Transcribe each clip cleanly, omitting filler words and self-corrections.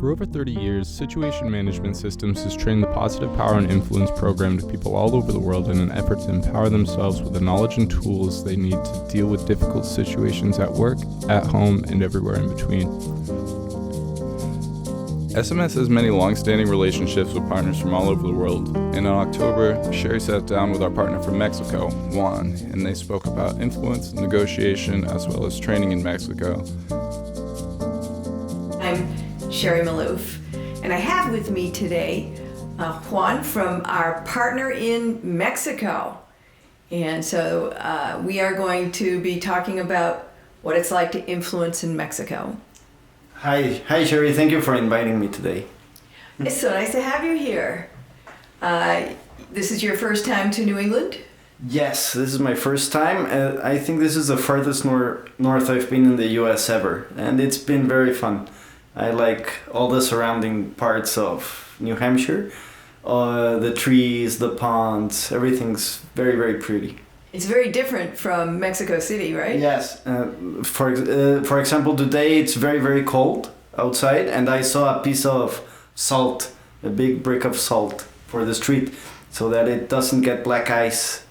For over 30 years, Situation Management Systems has trained the Positive Power and Influence program to people all over the world in an effort to empower themselves with the knowledge and tools they need to deal with difficult situations at work, at home, and everywhere in between. SMS has many long-standing relationships with partners from all over the world, and in October, Sherri sat down with our partner from Mexico, Juan, and they spoke about influence, negotiation, as well as training in Mexico. I'm Sherri Maloof, and I have with me today Juan from our partner in Mexico. And so we are going to be talking about what it's like to influence in Mexico. Hi Sherri, thank you for inviting me today. It's so nice to have you here. This is your first time to New England? Yes, this is my first time. I think this is the farthest north I've been in the US ever, and it's been very fun. I like all the surrounding parts of New Hampshire. The trees, the ponds, everything's very, very pretty. It's very different from Mexico City, right? Yes. For example, today it's very, very cold outside, and I saw a piece of salt, a big brick of salt for the street, so that it doesn't get black ice.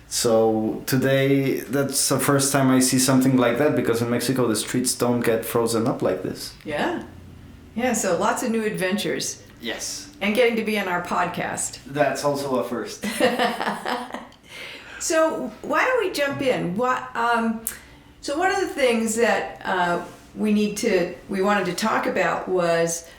So today, that's the first time I see something like that, because in Mexico the streets don't get frozen up like this. Yeah, so lots of new adventures. Yes. And getting to be on our podcast. That's also a first. So why don't we jump in? So one of the things that we wanted to talk about was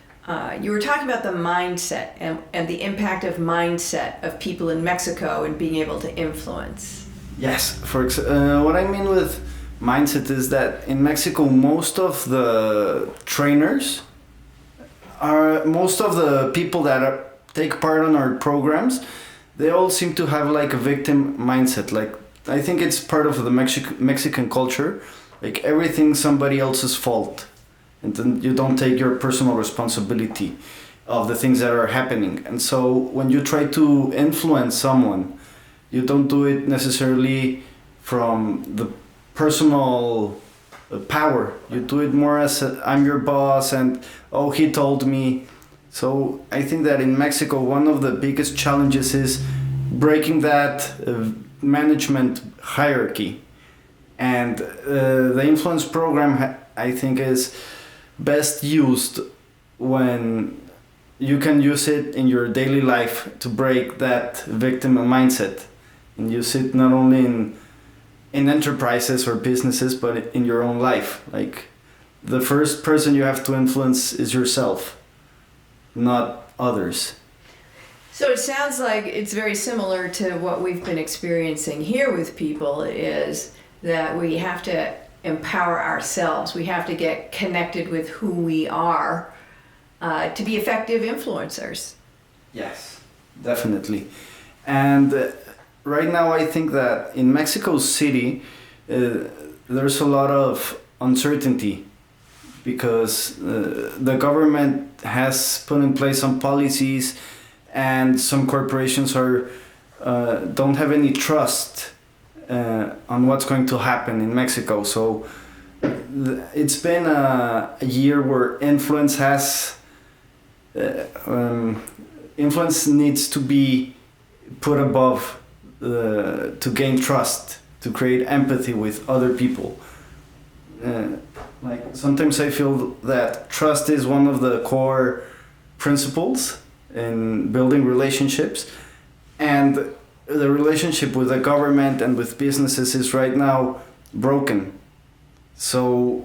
you were talking about the mindset and the impact of mindset of people in Mexico and being able to influence. Yes. What I mean with mindset is that in Mexico, most of the trainers most of the people that take part on our programs, they all seem to have like a victim mindset. Like, I think it's part of the Mexican culture. Like, everything's somebody else's fault, and then you don't take your personal responsibility of the things that are happening. And so when you try to influence someone, you don't do it necessarily from the personal power. You do it more as I'm your boss and he told me. So I think that in Mexico, one of the biggest challenges is breaking that management hierarchy. And the influence program, I think, is best used when you can use it in your daily life to break that victim mindset, and use it not only in enterprises or businesses, but in your own life. Like, the first person you have to influence is yourself, not others. So it sounds like it's very similar to what we've been experiencing here with people, is that we have to empower ourselves. We have to get connected with who we are to be effective influencers. Yes, definitely. And right now I think that in Mexico City, there's a lot of uncertainty, because the government has put in place some policies, and some corporations don't have any trust on what's going to happen in Mexico. So it's been a year where influence needs to be put above to gain trust, to create empathy with other people. Like, sometimes I feel that trust is one of the core principles in building relationships, and the relationship with the government and with businesses is right now broken. So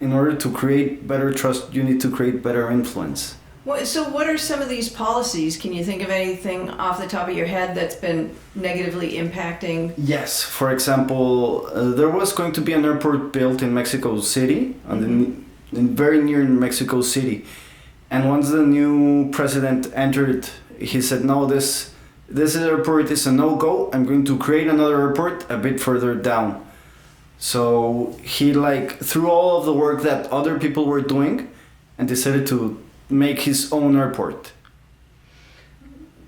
in order to create better trust, you need to create better influence. So what are some of these policies? Can you think of anything off the top of your head that's been negatively impacting? Yes. For example, there was going to be an airport built in Mexico City, very near Mexico City. And once the new president entered, he said, no, this airport is a no-go. I'm going to create another airport a bit further down. So he threw all of the work that other people were doing and decided to make his own airport.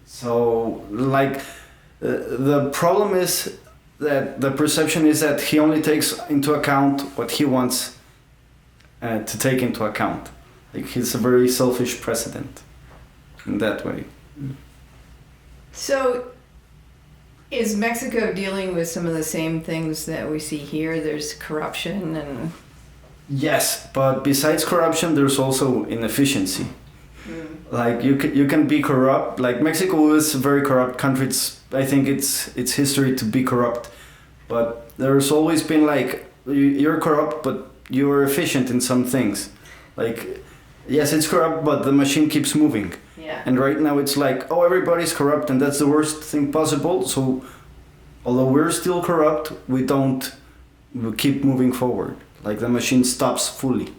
So the problem is that the perception is that he only takes into account what he wants to take into account. Like he's a very selfish president in that way. So, is Mexico dealing with some of the same things that we see here? There's corruption and... Yes, but besides corruption, there's also inefficiency. Like you can be corrupt. Like Mexico is a very corrupt country. I think it's history to be corrupt, but there's always been like you're corrupt, but you're efficient in some things. Like yes, it's corrupt, but the machine keeps moving. Yeah. And right now it's like, oh, everybody's corrupt, and that's the worst thing possible. So although we're still corrupt, we keep moving forward. Like the machine stops fully.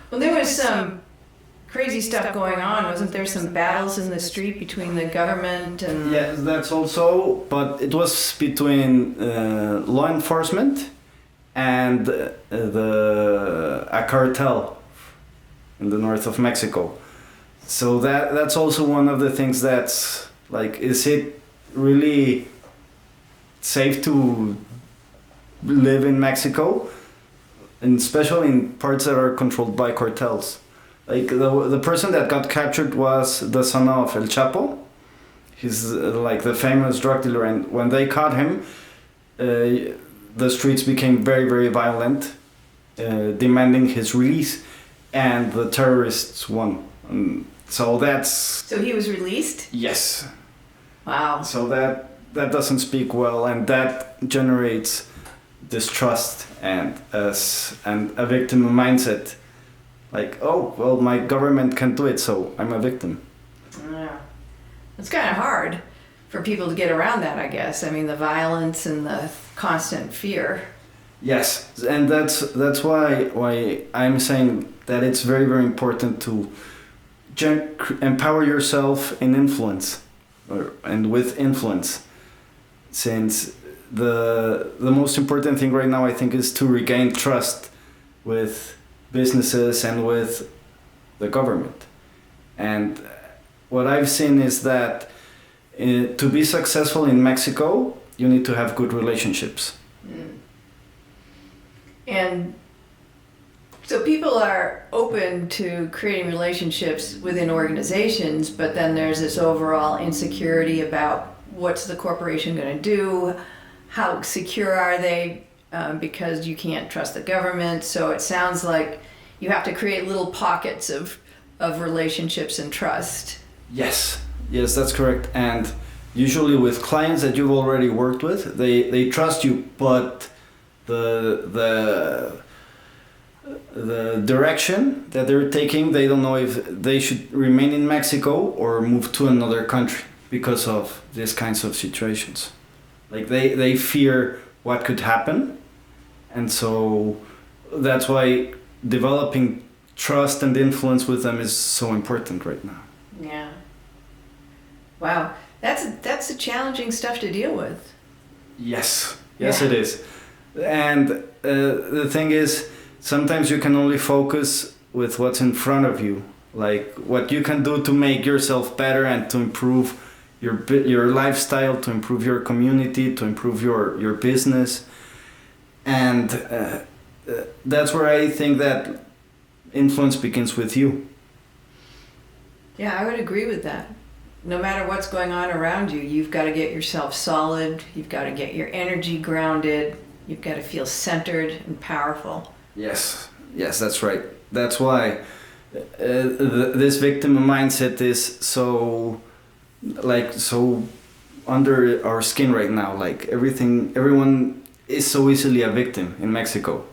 Well, there was some crazy stuff going on. Wasn't there some battles in the street between the government and... Yeah, that's also, but it was between law enforcement and a cartel in the north of Mexico. So that's also one of the things that's like, is it really safe to live in Mexico, and especially in parts that are controlled by cartels? Like the person that got captured was the son of El Chapo. He's like the famous drug dealer, and when they caught him, the streets became very, very violent, demanding his release, and the terrorists won. So he was released? Yes. Wow. So that doesn't speak well, and that generates distrust and a victim mindset. Like, oh, well, my government can do it, so I'm a victim. Yeah. It's kind of hard for people to get around that, I guess. I mean, the violence and the constant fear. Yes, and that's why I'm saying that it's very, very important to empower yourself in influence, and with influence, since the most important thing right now, I think, is to regain trust with businesses and with the government. And what I've seen is that to be successful in Mexico, you need to have good relationships. And so people are open to creating relationships within organizations, but then there's this overall insecurity about what's the corporation going to do, how secure are they, because you can't trust the government. So it sounds like you have to create little pockets of relationships and trust. Yes, that's correct. And usually with clients that you've already worked with, they trust you, but the direction that they're taking, they don't know if they should remain in Mexico or move to another country because of these kinds of situations. Like they fear what could happen, and so that's why developing trust and influence with them is so important right now. Yeah. Wow, that's a challenging stuff to deal with. Yes, Yeah. It is. And the thing is, sometimes you can only focus with what's in front of you, like what you can do to make yourself better and to improve your lifestyle, to improve your community, to improve your business. And that's where I think that influence begins with you. Yeah, I would agree with that. No matter what's going on around you, you've got to get yourself solid, you've got to get your energy grounded, you've got to feel centered and powerful. Yes, that's right. That's why this victim mindset is so under our skin right now. Like everyone is so easily a victim in Mexico.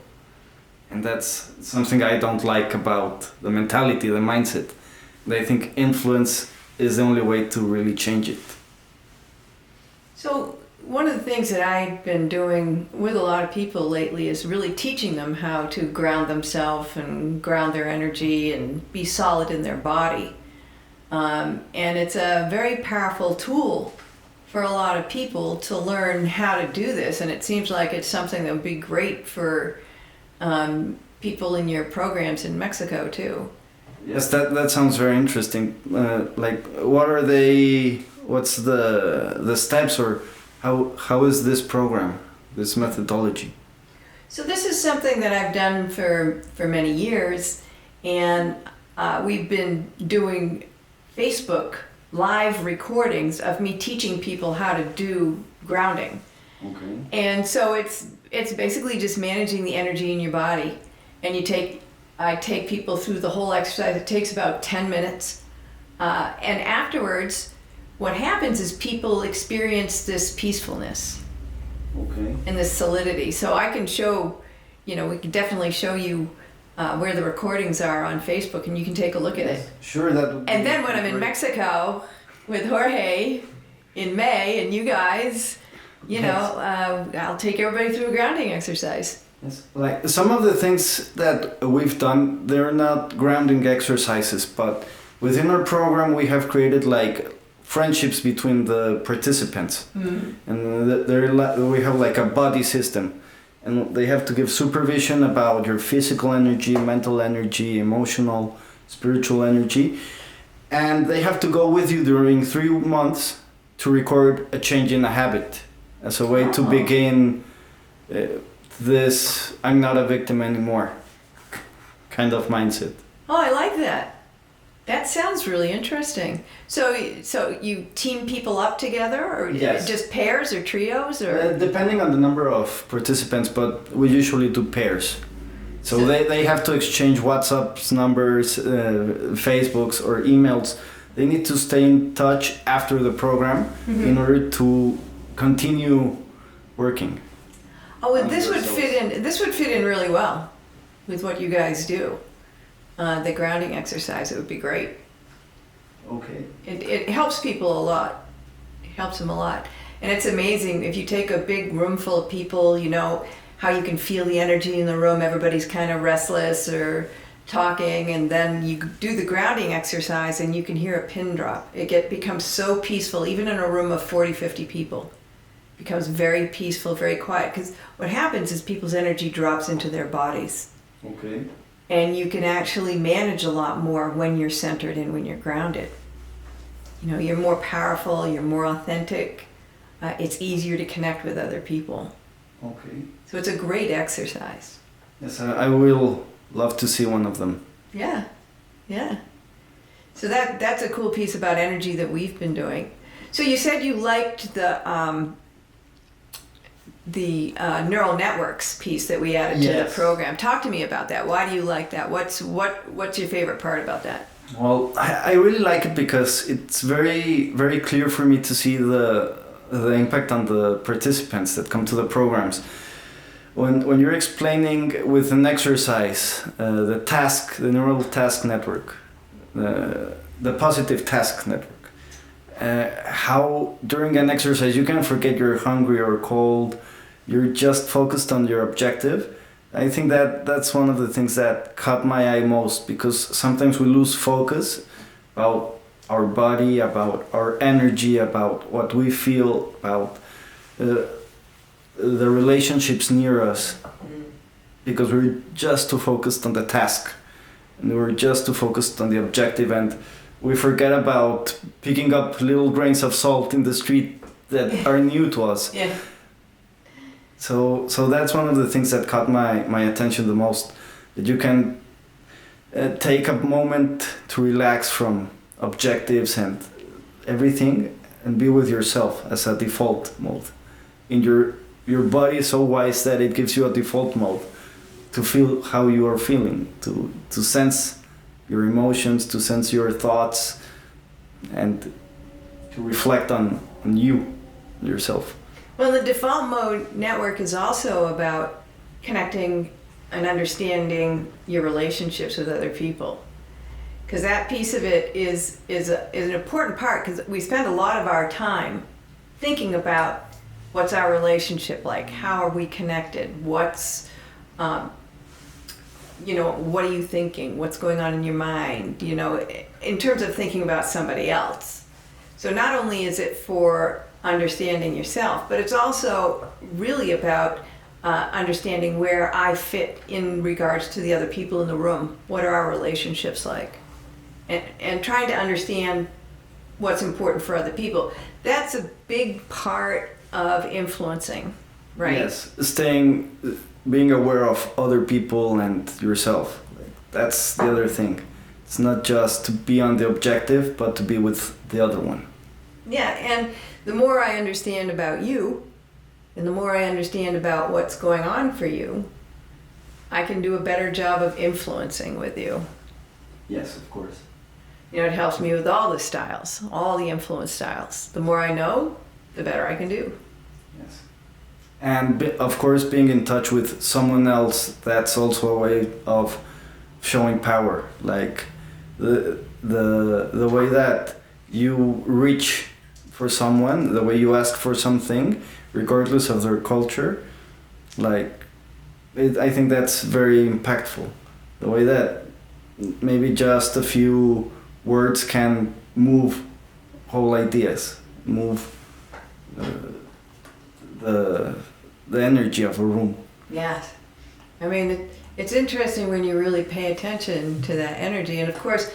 And that's something I don't like about the mentality, the mindset. And I think influence is the only way to really change it. So one of the things that I've been doing with a lot of people lately is really teaching them how to ground themselves and ground their energy and be solid in their body. And it's a very powerful tool for a lot of people to learn how to do this. And it seems like it's something that would be great for people in your programs in Mexico too. Yes, that sounds very interesting. Like, what's the steps, or how is this program, this methodology? So this is something that I've done for many years, and we've been doing Facebook live recordings of me teaching people how to do grounding. Okay. And so it's basically just managing the energy in your body. And I take people through the whole exercise. It takes about 10 minutes. And afterwards, what happens is people experience this peacefulness. Okay. And this solidity. So I can show, we can definitely show you where the recordings are on Facebook, and you can take a look at it. Sure, that would be. And then when I'm in Mexico with Jorge in May and you guys, I'll take everybody through a grounding exercise. Yes. Like some of the things that we've done, they're not grounding exercises, but within our program we have created like friendships between the participants. And we have like a buddy system, and they have to give supervision about your physical energy, mental energy, emotional, spiritual energy, and they have to go with you during 3 months to record a change in a habit as a way to begin this I'm not a victim anymore kind of mindset. Oh, I like that. That sounds really interesting. So you team people up together, or Yes. just pairs or trios, or Depending on the number of participants, but we usually do pairs. So they have to exchange WhatsApp's numbers, Facebooks or emails. They need to stay in touch after the program in order to continue working. oh, well, this would fit in. This would fit in really well with what you guys do. The grounding exercise, it would be great. Okay. It helps people a lot. It helps them a lot. And it's amazing if you take a big room full of people, how you can feel the energy in the room. Everybody's kind of restless or talking, and then you do the grounding exercise and you can hear a pin drop. It becomes so peaceful, even in a room of 40, 50 people. It becomes very peaceful, very quiet, because what happens is people's energy drops into their bodies. Okay. And you can actually manage a lot more when you're centered and when you're grounded. You're more powerful, you're more authentic. It's easier to connect with other people. Okay. So it's a great exercise. Yes, I will love to see one of them. Yeah, yeah. So that's a cool piece about energy that we've been doing. So you said you liked the neural networks piece that we added to the program. Talk to me about that. Why do you like that? What's your favorite part about that? Well, I really like it because it's very, very clear for me to see the impact on the participants that come to the programs. When you're explaining with an exercise, the neural task network, the positive task network, how during an exercise you can forget you're hungry or cold, you're just focused on your objective. I think that's one of the things that caught my eye most, because sometimes we lose focus about our body, about our energy, about what we feel, about the relationships near us, because we're just too focused on the task and we're just too focused on the objective, and we forget about picking up little grains of salt in the street that are new to us. Yeah. So that's one of the things that caught my attention the most, that you can take a moment to relax from objectives and everything and be with yourself as a default mode. In your body is so wise that it gives you a default mode to feel how you are feeling, to sense your emotions, to sense your thoughts, and to reflect on you, yourself. Well, the default mode network is also about connecting and understanding your relationships with other people. Because that piece of it is an important part, because we spend a lot of our time thinking about what's our relationship like, how are we connected, what's, what are you thinking, what's going on in your mind, in terms of thinking about somebody else. So not only is it for understanding yourself, but it's also really about understanding where I fit in regards to the other people in the room. What are our relationships like? And trying to understand what's important for other people. That's a big part of influencing, right? Yes, being aware of other people and yourself. That's the other thing. It's not just to be on the objective, but to be with the other one. Yeah, and the more I understand about you, and the more I understand about what's going on for you, I can do a better job of influencing with you. Yes, of course. You know, it helps me with all the styles, all the influence styles. The more I know, the better I can do. Yes. And of course, being in touch with someone else, that's also a way of showing power. Like the way that you reach for someone, the way you ask for something, regardless of their culture, like I think that's very impactful. The way that maybe just a few words can move whole ideas, move the energy of a room. Yes. I mean, it's interesting when you really pay attention to that energy. And of course,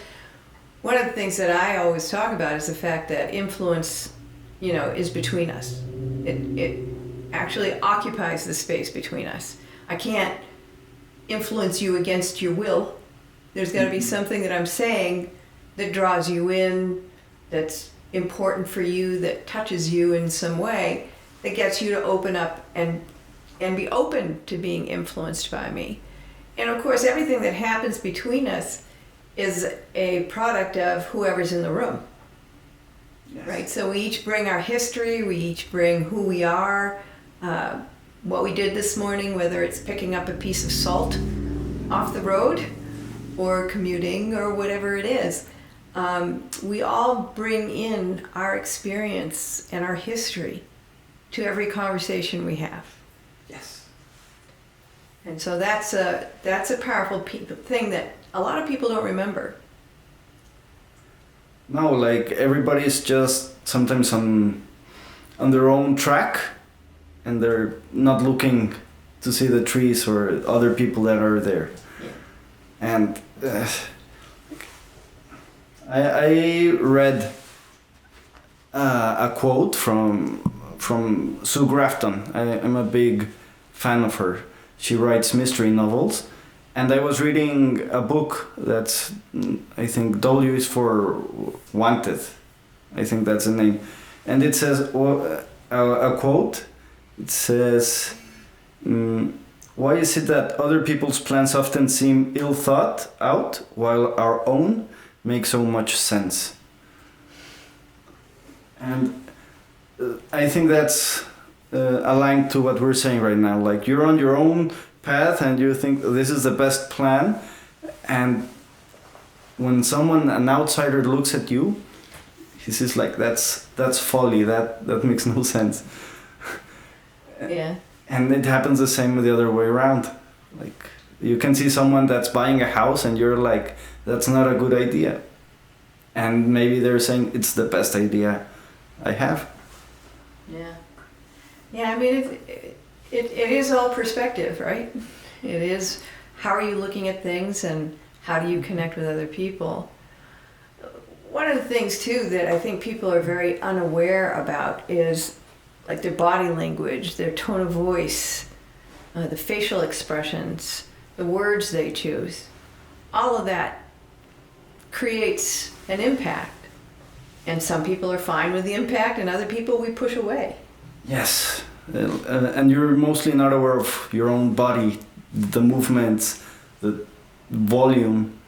one of the things that I always talk about is the fact that influence, you know, is between us. It actually occupies the space between us. I can't influence you against your will. There's got to be something that I'm saying that draws you in, that's important for you, that touches you in some way, that gets you to open up and be open to being influenced by me. And of course, everything that happens between us is a product of whoever's in the room. Yes. Right? So we each bring our history, we each bring who we are, what we did this morning, whether it's picking up a piece of salt off the road or commuting or whatever it is. We all bring in our experience and our history to every conversation we have. Yes. And so that's a powerful thing that a lot of people don't remember. No, like everybody's just sometimes on their own track, and they're not looking to see the trees or other people that are there. Yeah. And I read a quote from Sue Grafton. I'm a big fan of her. She writes mystery novels, and I was reading a book that's, I think W is for Wanted. I think that's the name. And it says a quote. It says, "Why is it that other people's plans often seem ill thought out, while our own make so much sense?" And I think that's aligned to what we're saying right now. Like, you're on your own path and you think this is the best plan, and when an outsider looks at you, he says like, that's folly, that makes no sense. Yeah. And it happens the same the other way around. Like, you can see someone that's buying a house and you're like, that's not a good idea, and maybe they're saying it's the best idea I have. Yeah. Yeah, I mean, it is all perspective, right? It is, how are you looking at things and how do you connect with other people? One of the things, too, that I think people are very unaware about is like their body language, their tone of voice, the facial expressions, the words they choose. All of that creates an impact. And some people are fine with the impact, and other people we push away. Yes, and you're mostly not aware of your own body, the movements, the volume.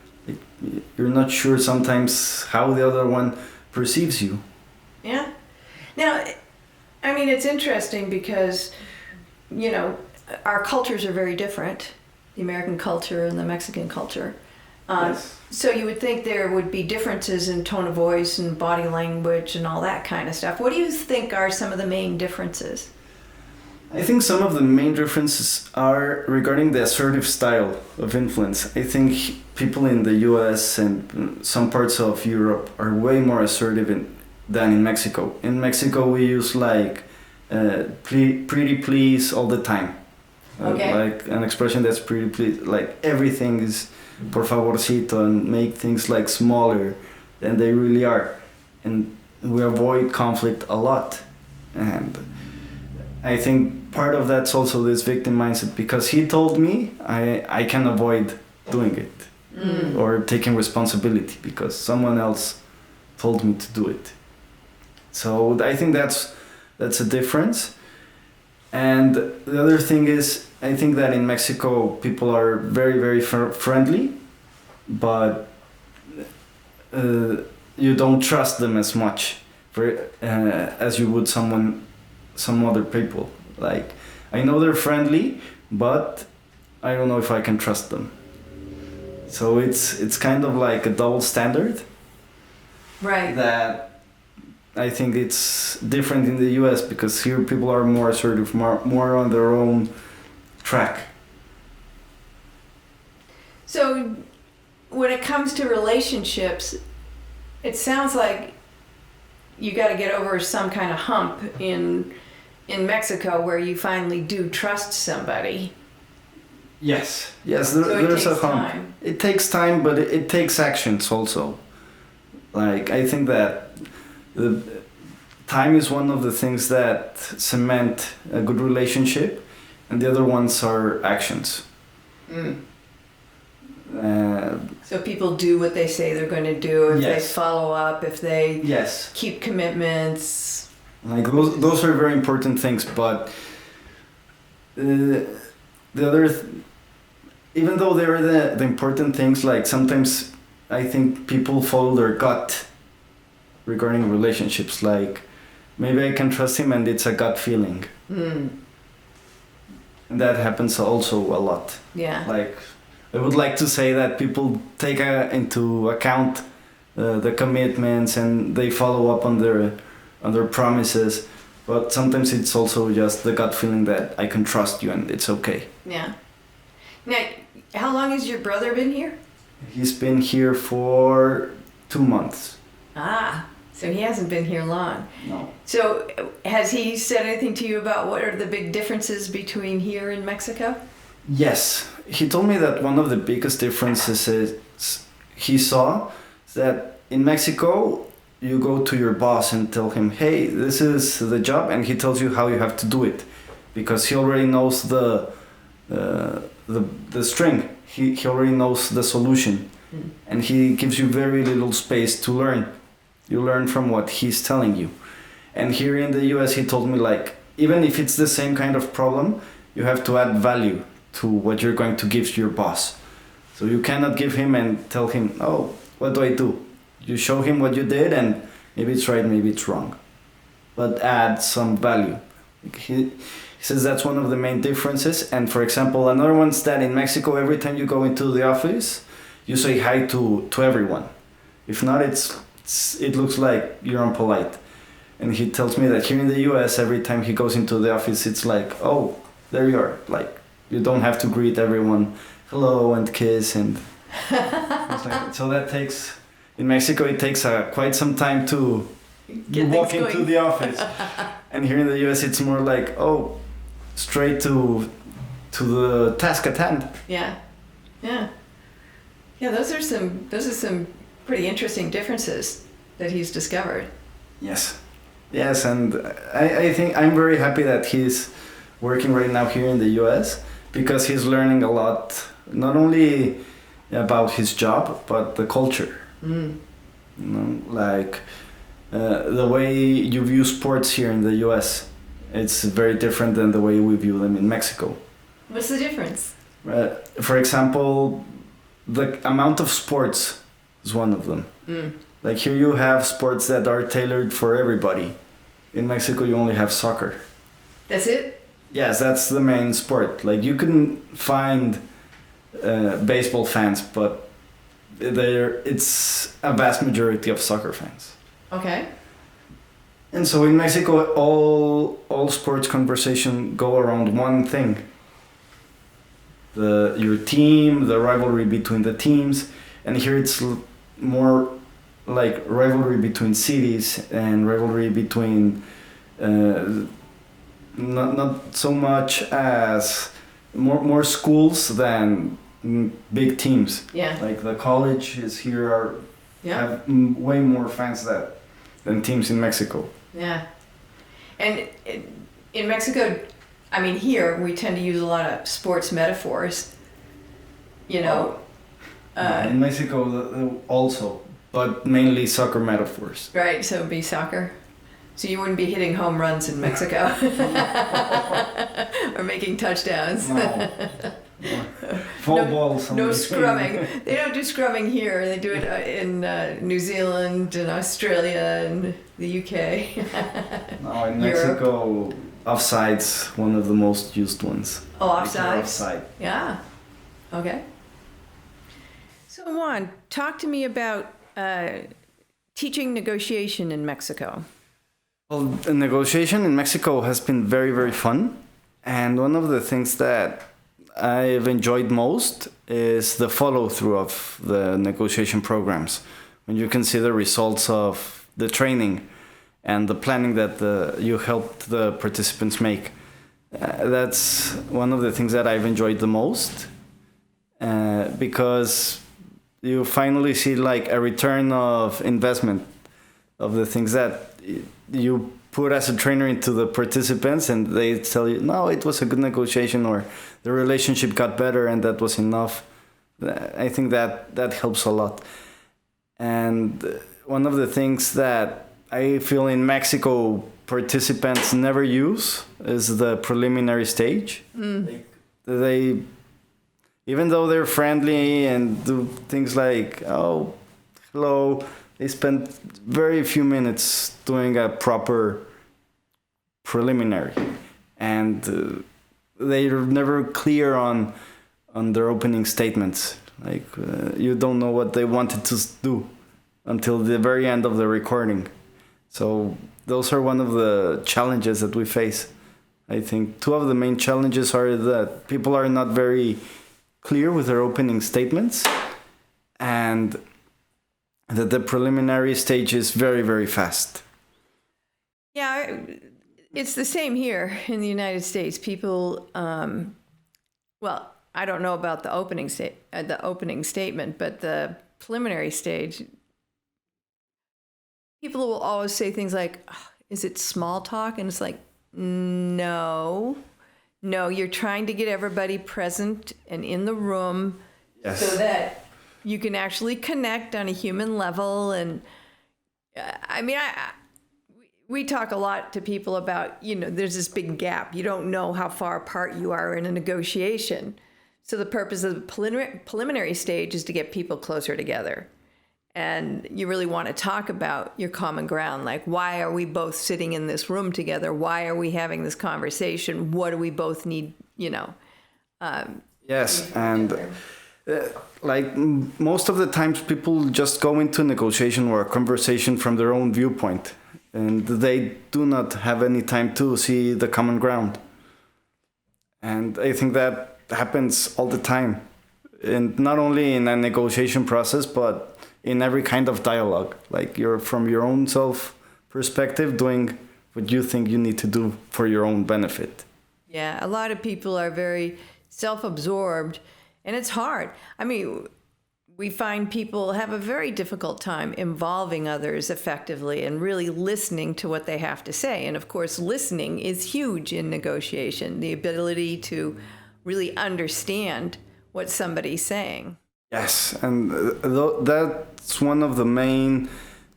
You're not sure sometimes how the other one perceives you. Yeah. Now, I mean, it's interesting because, you know, our cultures are very different, the American culture and the Mexican culture. Yes. So you would think there would be differences in tone of voice and body language and all that kind of stuff. What do you think are some of the main differences? I think some of the main differences are regarding the assertive style of influence. I think people in the US and some parts of Europe are way more assertive than in Mexico. In Mexico, we use like pretty please all the time. Okay. Like an expression that's pretty please, like everything is por favorcito, and make things like smaller than they really are. And we avoid conflict a lot. And I think part of that's also this victim mindset, because he told me I can avoid doing it. or taking responsibility because someone else told me to do it. So I think that's a difference. And the other thing is, I think that in Mexico people are very, very friendly, but you don't trust them as much as you would some other people. Like, I know they're friendly, but I don't know if I can trust them. So it's kind of like a double standard. Right. That I think it's different in the US because here people are more assertive, more on their own track. So when it comes to relationships, it sounds like you got to get over some kind of hump in Mexico where you finally do trust somebody. Yes, So there's a hump. Time. It takes time, but it takes actions also. Like, I think that the time is one of the things that cement a good relationship, and the other ones are actions. So people do what they say they're going to do, if they Yes. follow up, if they Yes. keep commitments. Like those are very important things, but the other, even though they're the important things, like sometimes I think people follow their gut regarding relationships. Like, maybe I can trust him and it's a gut feeling. And that happens also a lot. Yeah. Like, I would like to say that people take into account the commitments and they follow up on their promises, but sometimes it's also just the gut feeling that I can trust you and it's okay. Yeah. Now, how long has your brother been here? He's been here for 2 months. Ah, so he hasn't been here long. No. So has he said anything to you about what are the big differences between here and Mexico? Yes, he told me that one of the biggest differences is he saw that in Mexico you go to your boss and tell him, hey, this is the job, and he tells you how you have to do it because he already knows the string. He already knows the solution, and he gives you very little space to learn. You learn from what he's telling you. And here in the US, he told me, like, even if it's the same kind of problem, you have to add value to what you're going to give to your boss. So you cannot give him and tell him, oh, what do I do? You show him what you did, and maybe it's right, maybe it's wrong, but add some value. He says that's one of the main differences. And for example, another one's that in Mexico, every time you go into the office, you say hi to everyone. If not, it looks like you're unpolite. And he tells me that here in the US, every time he goes into the office, it's like, oh, there you are. Like, you don't have to greet everyone, hello, and kiss, and like, so that takes, in Mexico, it takes quite some time to walk into the office. And here in the US, it's more like, oh, straight to the task at hand. Yeah, yeah, yeah. Those are some pretty interesting differences that he's discovered. Yes, and I think I'm very happy that he's working right now here in the US because he's learning a lot, not only about his job, but the culture. You know, like the way you view sports here in the US, it's very different than the way we view them in Mexico. What's the difference? For example, the amount of sports is one of them. Like, here you have sports that are tailored for everybody. In Mexico, you only have soccer. That's it? Yes, that's the main sport. Like, you can find baseball fans, but it's a vast majority of soccer fans. Okay. And so in Mexico, all sports conversation go around one thing. Your team, the rivalry between the teams, and here it's more like rivalry between cities and rivalry between not so much as more schools than big teams. Yeah. Like the colleges here have way more fans than teams in Mexico. Yeah. And in Mexico, I mean, here we tend to use a lot of sports metaphors. You know, In Mexico also, but mainly soccer metaphors. Right, so it'd be soccer. So you wouldn't be hitting home runs in Mexico or making touchdowns. No. Football. No scrumming. They don't do scrumming here. They do it in New Zealand and Australia and the UK. No, in Mexico, offside's one of the most used ones. Oh, offside? Offside. Yeah. Okay. So Juan, talk to me about teaching negotiation in Mexico. Well, the negotiation in Mexico has been very, very fun. And one of the things that I've enjoyed most is the follow-through of the negotiation programs. When you can see the results of the training and the planning that you helped the participants make. That's one of the things that I've enjoyed the most because you finally see like a return of investment of the things that you put as a trainer into the participants, and they tell you, no, it was a good negotiation, or the relationship got better and that was enough. I think that helps a lot. And one of the things that I feel in Mexico participants never use is the preliminary stage. They, even though they're friendly and do things like, oh, hello, they spend very few minutes doing a proper preliminary, and they're never clear on their opening statements. Like you don't know what they wanted to do until the very end of the recording. So those are one of the challenges that we face. I think two of the main challenges are that people are not very clear with their opening statements, and that the preliminary stage is very, very fast. Yeah, it's the same here in the United States. People, well, I don't know about the opening statement, but the preliminary stage, people will always say things like, oh, "Is it small talk?" And it's like, no, you're trying to get everybody present and in the room, yes, so that you can actually connect on a human level. And I mean, we talk a lot to people about, there's this big gap. You don't know how far apart you are in a negotiation. So the purpose of the preliminary stage is to get people closer together. And you really want to talk about your common ground. Like, why are we both sitting in this room together? Why are we having this conversation? What do we both need, Yes, and like most of the times people just go into negotiation or a conversation from their own viewpoint, and they do not have any time to see the common ground. And I think that happens all the time, and not only in a negotiation process, but in every kind of dialogue. Like you're from your own self perspective doing what you think you need to do for your own benefit. Yeah, a lot of people are very self-absorbed, and it's hard. I mean, we find people have a very difficult time involving others effectively and really listening to what they have to say. And of course, listening is huge in negotiation, the ability to really understand what somebody's saying. Yes, and that's one of the main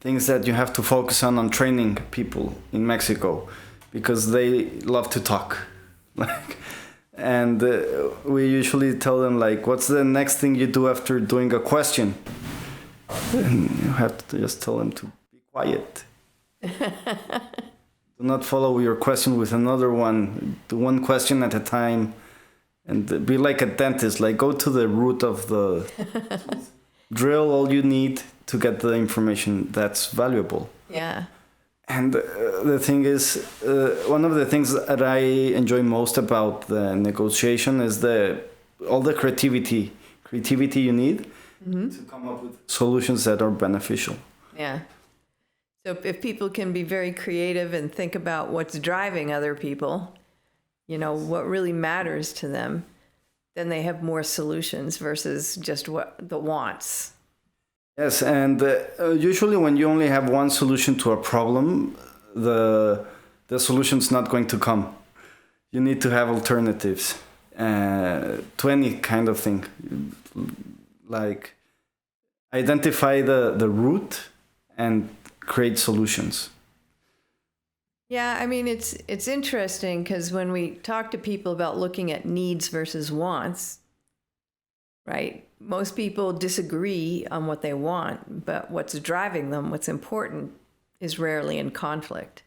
things that you have to focus on training people in Mexico, because they love to talk. And we usually tell them, like, what's the next thing you do after doing a question? And you have to just tell them to be quiet. Do not follow your question with another one. Do one question at a time. And be like a dentist, like go to the root of the drill all you need to get the information that's valuable. Yeah. And the thing is, one of the things that I enjoy most about the negotiation is all the creativity you need to come up with solutions that are beneficial. Yeah. So if people can be very creative and think about what's driving other people, what really matters to them, then they have more solutions versus just what the wants. Yes, and usually when you only have one solution to a problem, the solution's not going to come. You need to have alternatives to any kind of thing. Like identify the root and create solutions. Yeah, I mean, it's interesting because when we talk to people about looking at needs versus wants, right? Most people disagree on what they want, but what's driving them, what's important, is rarely in conflict.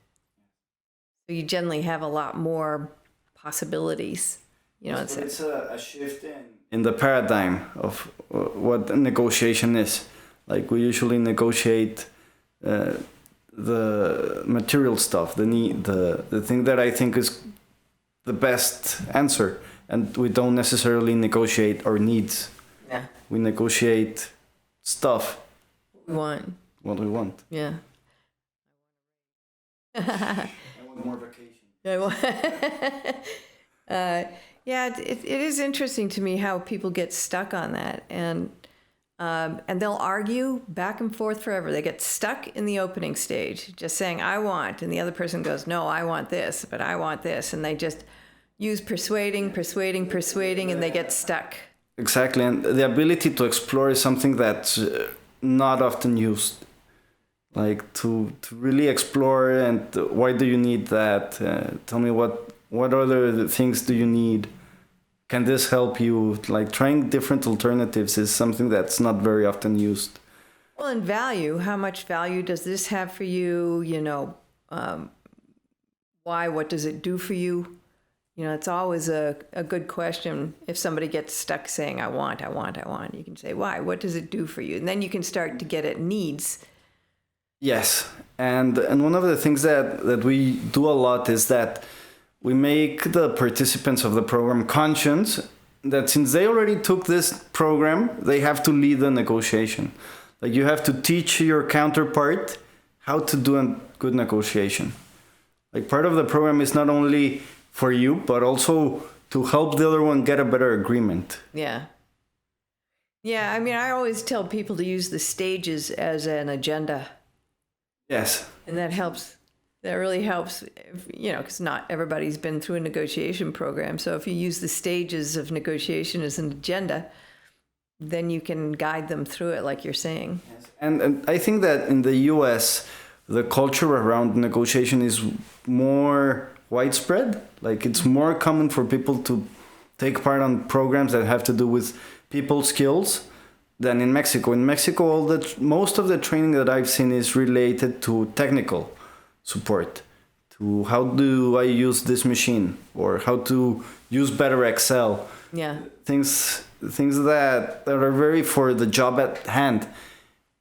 So you generally have a lot more possibilities. You know, it's a shift in the paradigm of what negotiation is. Like we usually negotiate the material stuff, the thing that I think is the best answer, and we don't necessarily negotiate our needs. Yeah. We negotiate stuff. What we want. Yeah. I want more vacation. Yeah, it is interesting to me how people get stuck on that, and they'll argue back and forth forever. They get stuck in the opening stage, just saying "I want," and the other person goes, "No, I want this, but I want this," and they just use persuading, and they get stuck. Exactly, and the ability to explore is something that's not often used. Like to really explore, and why do you need that? Tell me what other things do you need? Can this help you? Like trying different alternatives is something that's not very often used. Well, and value, how much value does this have for you? You know, why, what does it do for you? You know, it's always a good question. If somebody gets stuck saying, I want, you can say, why? What does it do for you? And then you can start to get at needs. Yes, and one of the things that we do a lot is that we make the participants of the program conscious that since they already took this program, they have to lead the negotiation. Like you have to teach your counterpart how to do a good negotiation. Like part of the program is not only for you, but also to help the other one get a better agreement. Yeah. Yeah, I mean, I always tell people to use the stages as an agenda. Yes. And that helps. That really helps, you know, because not everybody's been through a negotiation program. So if you use the stages of negotiation as an agenda, then you can guide them through it, like you're saying. Yes. And I think that in the US, the culture around negotiation is more widespread. Like it's more common for people to take part on programs that have to do with people skills than in Mexico. In Mexico, most of the training that I've seen is related to technical support, to how do I use this machine or how to use better Excel. Yeah. Things that are very for the job at hand.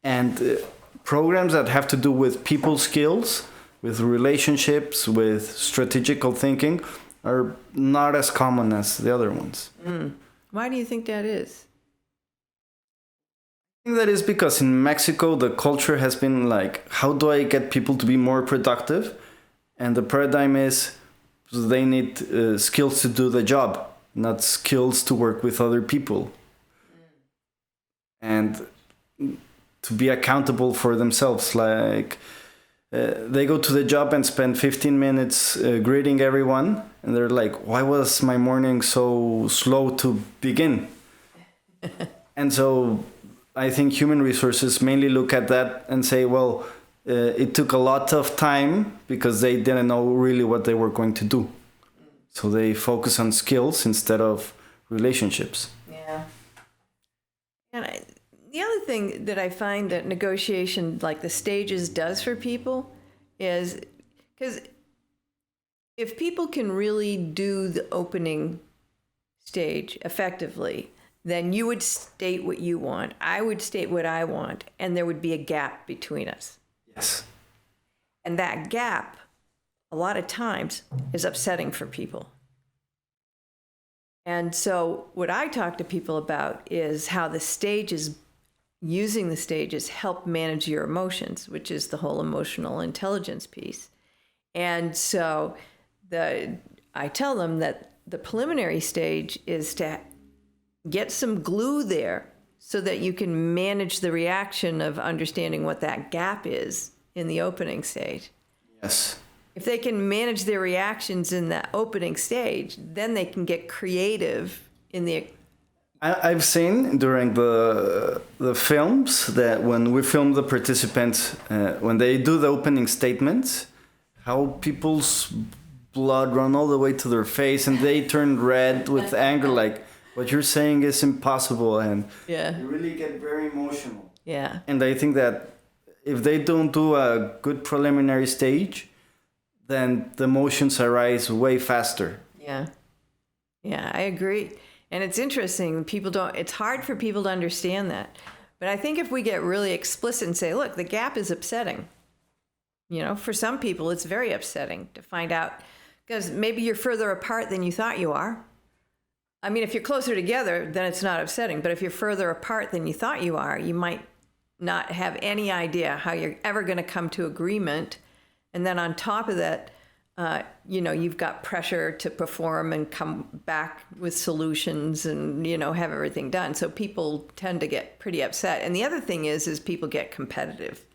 And programs that have to do with people skills, with relationships, with strategical thinking are not as common as the other ones. Mm. Why do you think that is? I think that is because in Mexico, the culture has been like, how do I get people to be more productive? And the paradigm is they need skills to do the job, not skills to work with other people. And to be accountable for themselves. Like they go to the job and spend 15 minutes greeting everyone. And they're like, why was my morning so slow to begin? And so I think human resources mainly look at that and say, well, it took a lot of time because they didn't know really what they were going to do. So they focus on skills instead of relationships. Yeah. And the other thing that I find that negotiation, like the stages, does for people is because if people can really do the opening stage effectively, then you would state what you want, I would state what I want, and there would be a gap between us. Yes. And that gap, a lot of times, is upsetting for people. And so what I talk to people about is how the stages, using the stages, help manage your emotions, which is the whole emotional intelligence piece. And so I tell them that the preliminary stage is to get some glue there so that you can manage the reaction of understanding what that gap is in the opening stage. Yes. If they can manage their reactions in the opening stage, then they can get creative in the I've seen during the films that when we film the participants, when they do the opening statements, how people's blood run all the way to their face and they turn red with anger, like what you're saying is impossible, and Yeah. you really get very emotional. Yeah. And I think that if they don't do a good preliminary stage, then the emotions arise way faster. Yeah. Yeah, I agree. And it's interesting. It's hard for people to understand that. But I think if we get really explicit and say, look, the gap is upsetting. For some people, it's very upsetting to find out, because maybe you're further apart than you thought you are. I mean, if you're closer together, then it's not upsetting. But if you're further apart than you thought you are, you might not have any idea how you're ever going to come to agreement. And then on top of that, you've got pressure to perform and come back with solutions and, have everything done. So people tend to get pretty upset. And the other thing is people get competitive.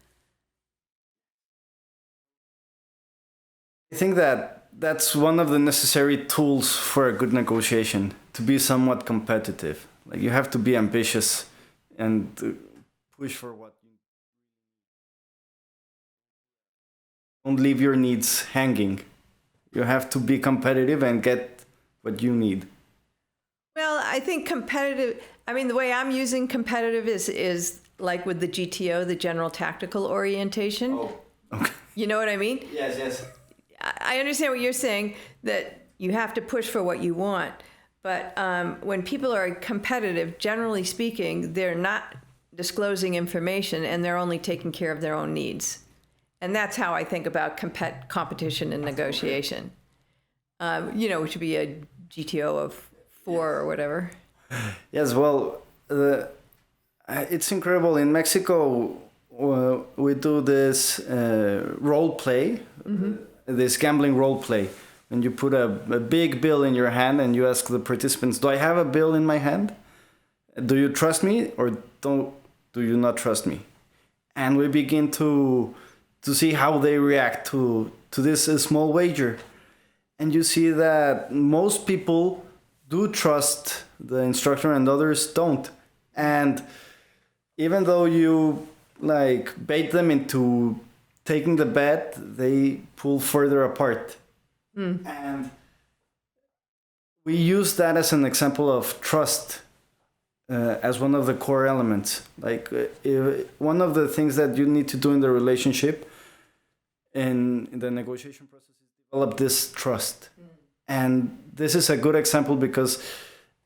I think that that's one of the necessary tools for a good negotiation, to be somewhat competitive. Like, you have to be ambitious and push for what you don't leave your needs hanging. You have to be competitive and get what you need. Well, I think the way I'm using competitive is like with the GTO, the General Tactical Orientation. Oh, okay. You know what I mean? Yes. I understand what you're saying, that you have to push for what you want. But when people are competitive, generally speaking, they're not disclosing information and they're only taking care of their own needs. And that's how I think about competition and negotiation. Which would be a GTO of 4 or whatever. Yes, well, it's incredible. In Mexico, we do this role play, this gambling role play. And you put a big bill in your hand and you ask the participants, do I have a bill in my hand? Do you trust me or do you not trust me? And we begin to see how they react to this small wager. And you see that most people do trust the instructor and others don't. And even though you bait them into taking the bet, they pull further apart. And we use that as an example of trust as one of the core elements. One of the things that you need to do in the relationship, in the negotiation process, is develop this trust. And this is a good example because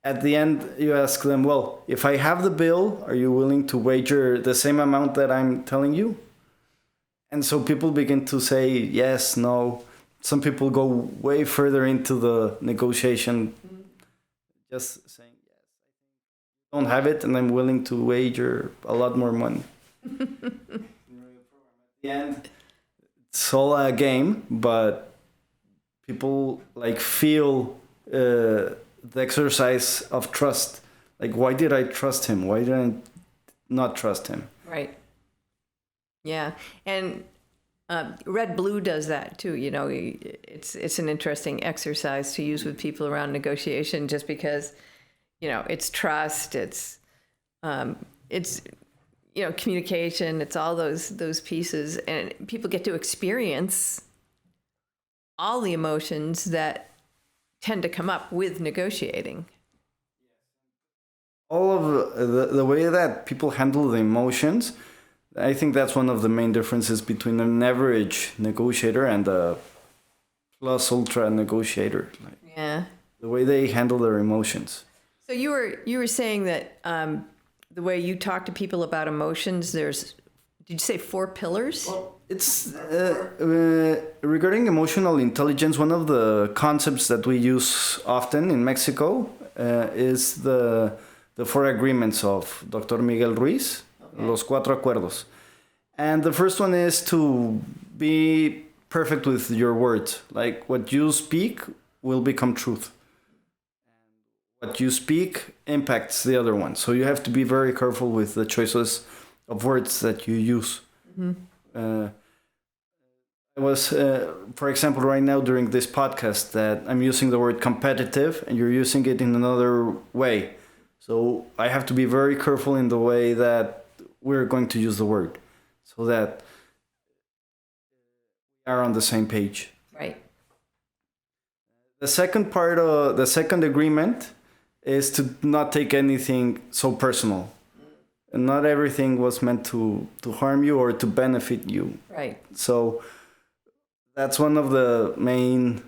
at the end you ask them, well, if I have the bill, are you willing to wager the same amount that I'm telling you? And so people begin to say yes, no. Some people go way further into the negotiation, just saying, yes, I don't have it and I'm willing to wager a lot more money. At the end, it's all a game, but people feel the exercise of trust. Why did I trust him? Why did I not trust him? Right. Yeah. And Red Blue does that too. It's an interesting exercise to use with people around negotiation, just because, it's trust, it's communication, it's all those pieces, and people get to experience all the emotions that tend to come up with negotiating. All of the way that people handle the emotions, I think that's one of the main differences between an average negotiator and a plus ultra negotiator. Yeah. The way they handle their emotions. So you were saying that the way you talk to people about emotions, did you say 4 pillars? Well, it's regarding emotional intelligence. One of the concepts that we use often in Mexico is the 4 agreements of Dr. Miguel Ruiz. Los 4 acuerdos. And the first one is to be perfect with your words. What you speak will become truth. And what you speak impacts the other one. So you have to be very careful with the choices of words that you use. I was, for example, right now during this podcast that I'm using the word competitive and you're using it in another way. So I have to be very careful in the way that we're going to use the word, so that we are on the same page. Right. The second the second agreement is to not take anything so personal. And not everything was meant to harm you or to benefit you. Right. So that's one of the main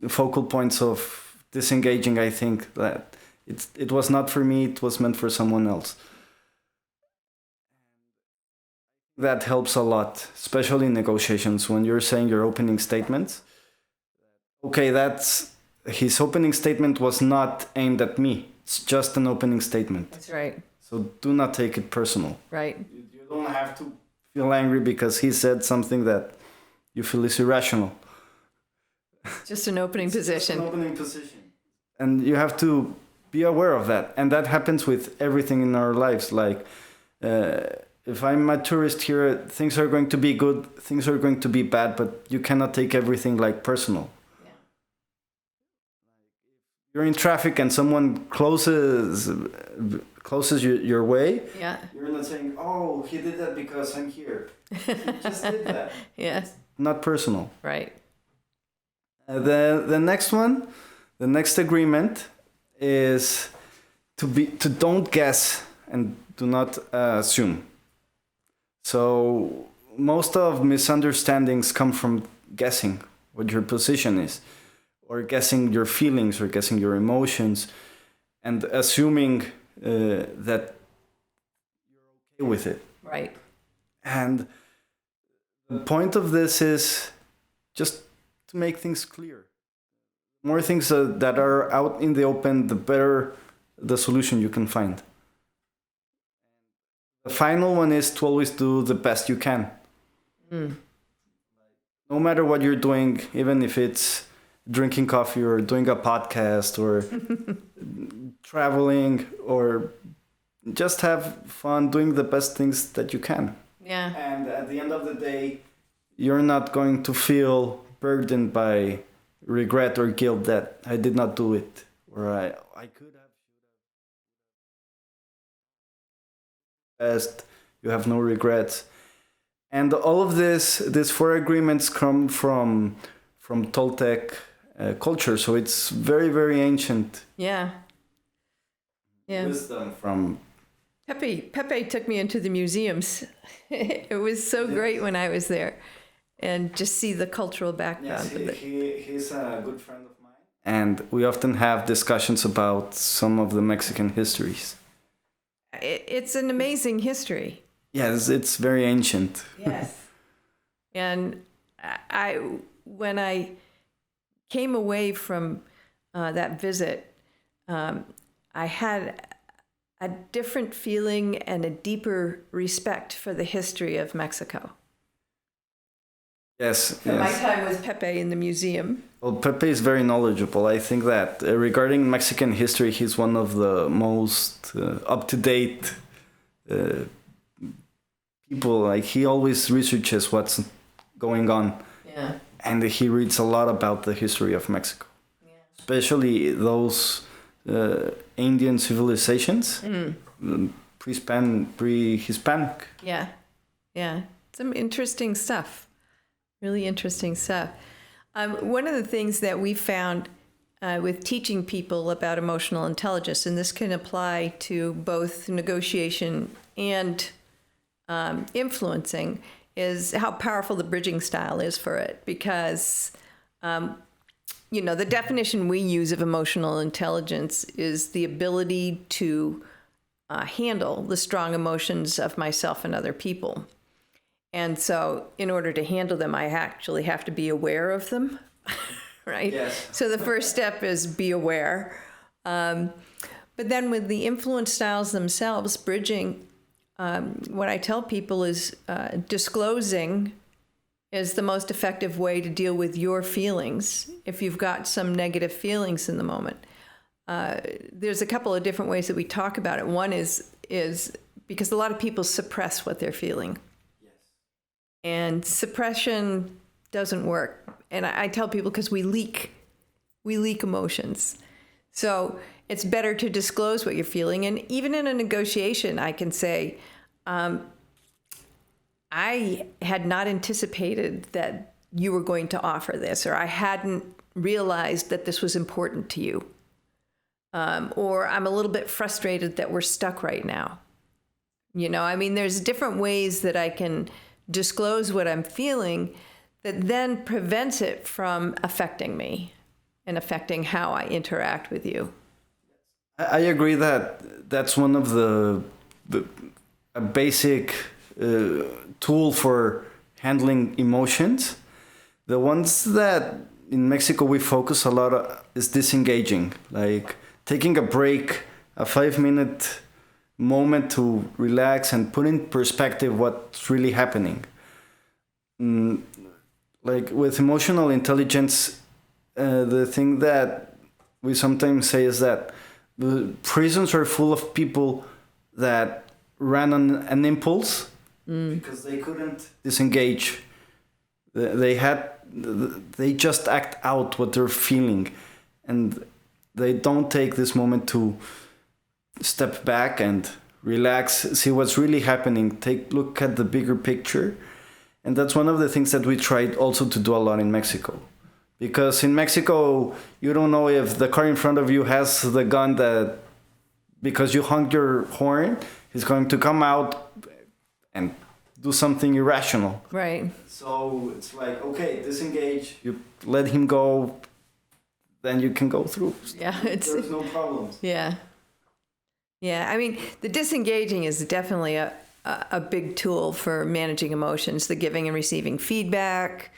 focal points of disengaging, I think, that it was not for me, it was meant for someone else. That helps a lot, especially in negotiations, when you're saying your opening statements. Okay, his opening statement was not aimed at me. It's just an opening statement. That's right. So do not take it personal. Right. You don't have to feel angry because he said something that you feel is irrational. Just an opening position. Just an opening position. And you have to be aware of that. And that happens with everything in our lives. Like, if I'm a tourist here, things are going to be good, things are going to be bad, but you cannot take everything like personal. Yeah. You're in traffic and someone closes your way. Yeah. You're not saying, "Oh, he did that because I'm here." He just did that. Yes. Not personal. Right. The next one, the next agreement is to don't guess and do not assume. So most of misunderstandings come from guessing what your position is, or guessing your feelings, or guessing your emotions, and assuming that you're okay with it. Right. And the point of this is just to make things clear. The more things that are out in the open, the better the solution you can find. The final one is to always do the best you can. Mm. No matter what you're doing, even if it's drinking coffee or doing a podcast or traveling, or just have fun doing the best things that you can. Yeah. And at the end of the day, you're not going to feel burdened by regret or guilt that I did not do it, or I could have. Best, you have no regrets. And all of these 4 agreements come from Toltec culture, so it's very, very ancient. Yeah. Yeah. Wisdom from Pepe took me into the museums. It was so great when I was there, and just see the cultural background. Yes, he's a good friend of mine, and we often have discussions about some of the Mexican histories. It's an amazing history. Yes, it's very ancient. Yes. And when I came away from that visit, I had a different feeling and a deeper respect for the history of Mexico. Yes. From my time with Pepe in the museum. Well, Pepe is very knowledgeable. I think that regarding Mexican history, he's one of the most up-to-date people. Like, he always researches what's going on. Yeah. And he reads a lot about the history of Mexico. Yeah. Especially those Indian civilizations, pre-Hispanic. Yeah. Yeah. Some interesting stuff. Really interesting stuff. One of the things that we found with teaching people about emotional intelligence, and this can apply to both negotiation and influencing, is how powerful the bridging style is for it. Because, the definition we use of emotional intelligence is the ability to handle the strong emotions of myself and other people. And so in order to handle them, I actually have to be aware of them, right? Yes. So the first step is be aware. But then with the influence styles themselves, bridging, what I tell people is disclosing is the most effective way to deal with your feelings if you've got some negative feelings in the moment. There's a couple of different ways that we talk about it. One is because a lot of people suppress what they're feeling. And suppression doesn't work. And I tell people because we leak emotions. So it's better to disclose what you're feeling. And even in a negotiation, I can say, I had not anticipated that you were going to offer this, or I hadn't realized that this was important to you. Or I'm a little bit frustrated that we're stuck right now. I mean, there's different ways that I can disclose what I'm feeling that then prevents it from affecting me and affecting how I interact with you. I agree that that's one of a basic tool for handling emotions. The ones that in Mexico we focus a lot on is disengaging, like taking a break, a 5-minute moment to relax and put in perspective what's really happening. Like with emotional intelligence, the thing that we sometimes say is that the prisons are full of people that ran on an impulse because they couldn't disengage. They just act out what they're feeling, and they don't take this moment to step back and relax, see what's really happening, look at the bigger picture. And that's one of the things that we tried also to do a lot in Mexico. Because in Mexico, you don't know if the car in front of you has the gun that, because you honked your horn, he's going to come out and do something irrational. Right. So it's like, okay, disengage, you let him go, then you can go through. Yeah, There's no problems. Yeah. Yeah, I mean, the disengaging is definitely a big tool for managing emotions, the giving and receiving feedback.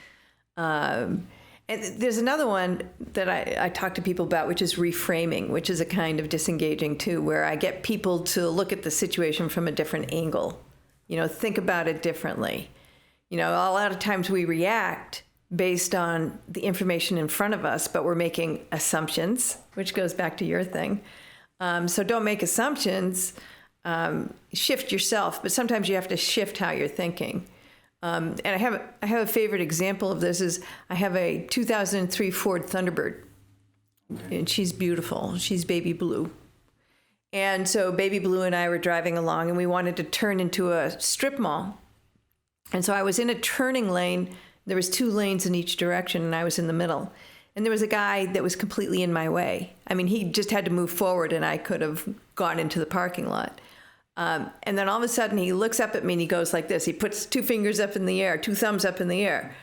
And there's another one that I talk to people about, which is reframing, which is a kind of disengaging too, where I get people to look at the situation from a different angle, think about it differently. A lot of times we react based on the information in front of us, but we're making assumptions, which goes back to your thing. So don't make assumptions, shift yourself, but sometimes you have to shift how you're thinking. And I have a favorite example of this is I have a 2003 Ford Thunderbird, and she's beautiful. She's baby blue. And so baby blue and I were driving along, and we wanted to turn into a strip mall. And so I was in a turning lane. There was 2 lanes in each direction, and I was in the middle. And there was a guy that was completely in my way. I mean, he just had to move forward, and I could have gone into the parking lot. And then all of a sudden, he looks up at me, and he goes like this. He puts 2 fingers up in the air, 2 thumbs up in the air.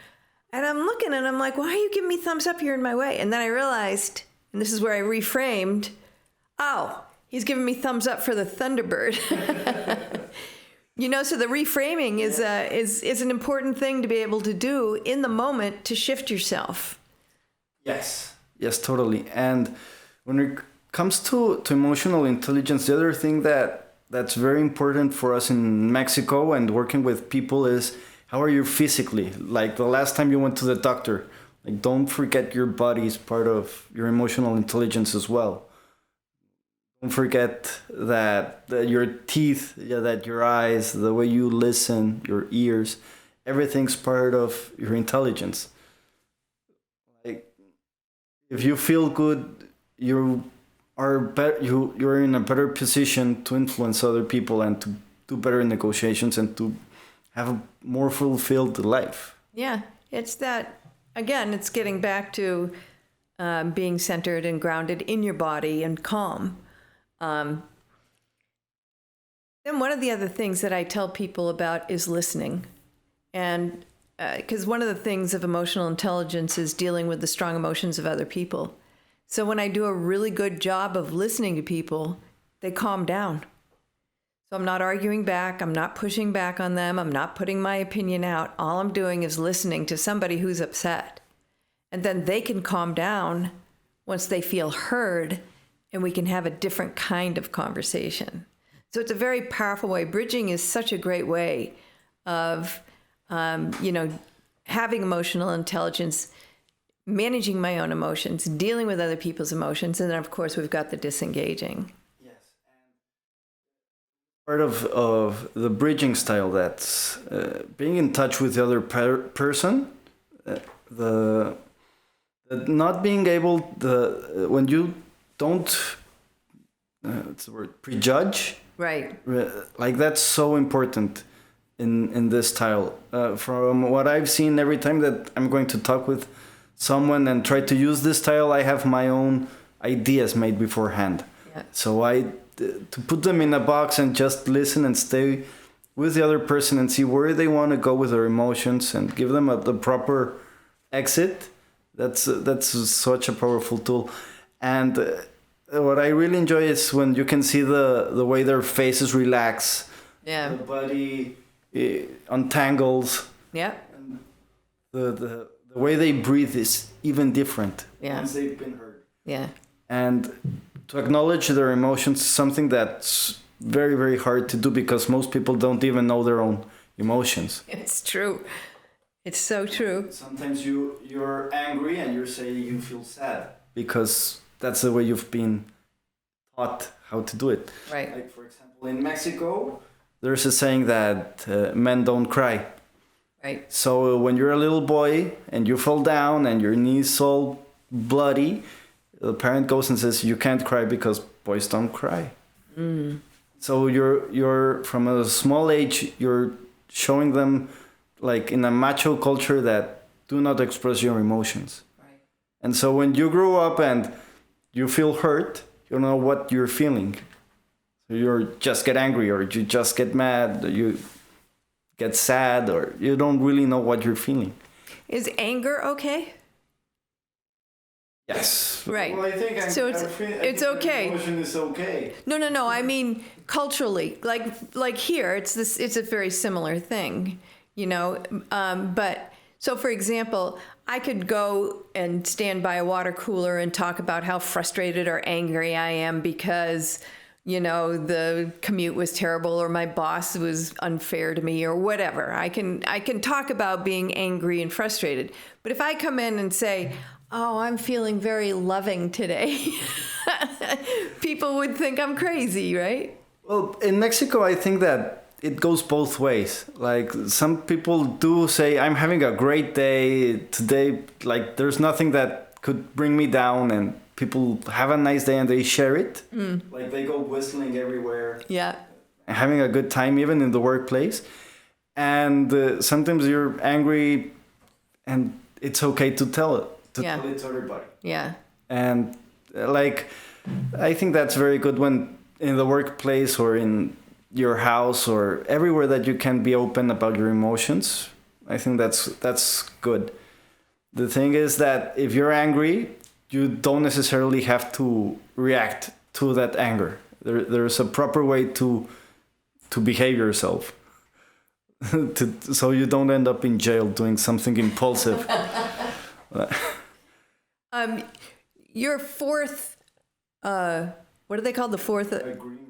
And I'm looking, and I'm like, why are you giving me thumbs up? You're in my way. And then I realized, and this is where I reframed, oh, he's giving me thumbs up for the Thunderbird. So the reframing is an important thing to be able to do in the moment to shift yourself. Yes, totally. And when it comes to emotional intelligence, the other thing that's very important for us in Mexico and working with people is how are you physically? Like the last time you went to the doctor, like don't forget your body is part of your emotional intelligence as well. Don't forget that your teeth, that your eyes, the way you listen, your ears, everything's part of your intelligence. Like, if you feel good, you're in a better position to influence other people and to do better in negotiations and to have a more fulfilled life. Yeah, it's that, again, it's getting back to being centered and grounded in your body and calm. Then one of the other things that I tell people about is listening. And because one of the things of emotional intelligence is dealing with the strong emotions of other people. So when I do a really good job of listening to people, they calm down. So I'm not arguing back. I'm not pushing back on them. I'm not putting my opinion out. All I'm doing is listening to somebody who's upset. And then they can calm down once they feel heard, and we can have a different kind of conversation. So it's a very powerful way. Bridging is such a great way of, having emotional intelligence, managing my own emotions, dealing with other people's emotions, and then, of course, we've got the disengaging. Yes, and part of the bridging style, that's being in touch with the other person, the not being able, when you don't what's the word, prejudge. Right. Like that's so important in this style. From what I've seen, every time that I'm going to talk with someone and try to use this style, I have my own ideas made beforehand. Yeah. So to put them in a box and just listen and stay with the other person and see where they want to go with their emotions and give them the proper exit. That's such a powerful tool. And what I really enjoy is when you can see the way their faces relax. Yeah. The body untangles. Yeah. And the way they breathe is even different. Yeah. Once they've been heard. Yeah. And to acknowledge their emotions is something that's very, very hard to do because most people don't even know their own emotions. It's true. It's so true. Sometimes you're angry and you're saying you feel sad because that's the way you've been taught how to do it. Right. Like, for example, in Mexico, there's a saying that men don't cry. Right. So when you're a little boy and you fall down and your knee's all bloody, the parent goes and says, you can't cry because boys don't cry. Mm. So you're from a small age, you're showing them like in a macho culture that do not express your emotions. Right. And so when you grow up and you feel hurt, you don't know what you're feeling. So you just get angry or you just get mad, or you get sad, or you don't really know what you're feeling. Is anger okay? Yes. Right. Well, I think So it's okay. Emotion is okay. No. I mean, culturally, like here, it's a very similar thing, you know. But so, for example, I could go and stand by a water cooler and talk about how frustrated or angry I am because, you know, the commute was terrible or my boss was unfair to me or whatever. I can talk about being angry and frustrated. But if I come in and say, oh, I'm feeling very loving today, people would think I'm crazy, right? Well, in Mexico, I think that it goes both ways. Like some people do say, I'm having a great day today. Like there's nothing that could bring me down, and people have a nice day and they share it. Mm. Like they go whistling everywhere. Yeah. Having a good time, even in the workplace. And sometimes you're angry and it's okay to tell it. Tell it to everybody. Yeah. And like, I think that's very good when in the workplace or in your house or everywhere that you can be open about your emotions. I think that's good. The thing is that if you're angry, you don't necessarily have to react to that anger. There's a proper way to behave yourself. So you don't end up in jail doing something impulsive. Your fourth, what do they call the fourth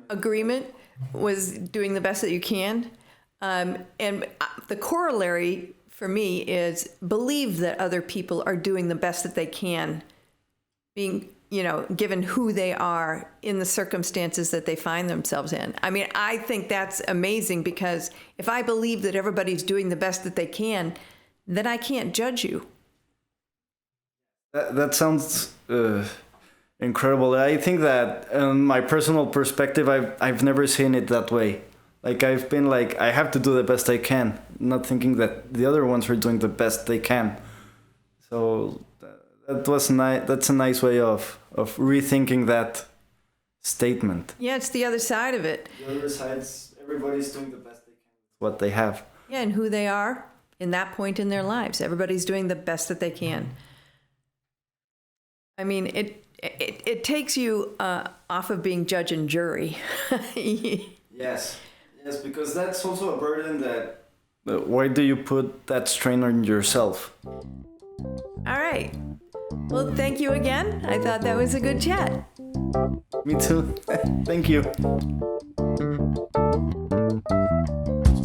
agreement was doing the best that you can. And the corollary for me is believe that other people are doing the best that they can, being, you know, given who they are in the circumstances that they find themselves in. I mean, I think that's amazing because if I believe that everybody's doing the best that they can, then I can't judge you. That sounds incredible. I think that in my personal perspective, I've never seen it that way. Like I've been like, I have to do the best I can, not thinking that the other ones are doing the best they can. So that was nice. That's a nice way of rethinking that statement. Yeah, it's the other side of it. The other side's everybody's doing the best they can with what they have. Yeah, and who they are in that point in their lives. Everybody's doing the best that they can. I mean, it takes you off of being judge and jury. Yes, because that's also a burden that. Why do you put that strain on yourself? All right. Well, thank you again. I thought that was a good chat. Me too. Thank you.